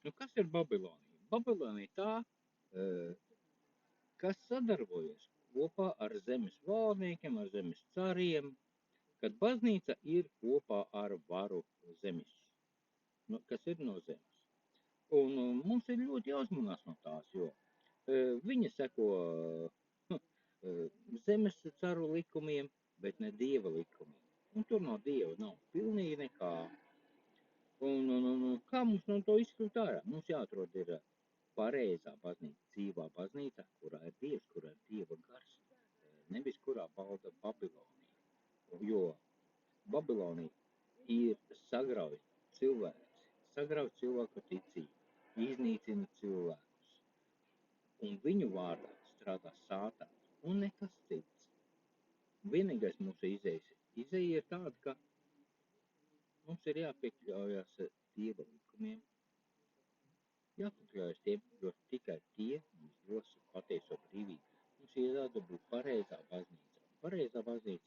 Nu, kas ir Babilonija? Babilonija tā, eh, kas sadarbojas kopā ar zemes valdniekiem, ar zemes cariem, kad baznīca ir kopā ar varu zemes, kas ir no zemes. Un mums ir ļoti jāuzmanās no tās, jo viņi seko zemes caru likumiem, bet ne dieva likumiem. Un tur no dieva nav pilnīgi nekā. Un kā mums no to izkļūt ārā? Mums jāatrod ir pareizā baznīca, dzīvā baznīca, kurā ir dievs, kurā ir dieva gars, nevis kurā valda Babilonija. Jo Babilonija ir sagrauj cilvēks, sagrauj cilvēku ticību, iznīcina cilvēkus. Un viņu vārdā strādā sātans un nekas cits. Vienīgais mūsu izēja ir tāda, ka mums ir jāpiekļaujas dieva likumiem, jāpakļaujas tiem, jo tikai tie mums dos patieso brīvību. Mums ir jādabū pareizā baznīca. Pareizā baznīca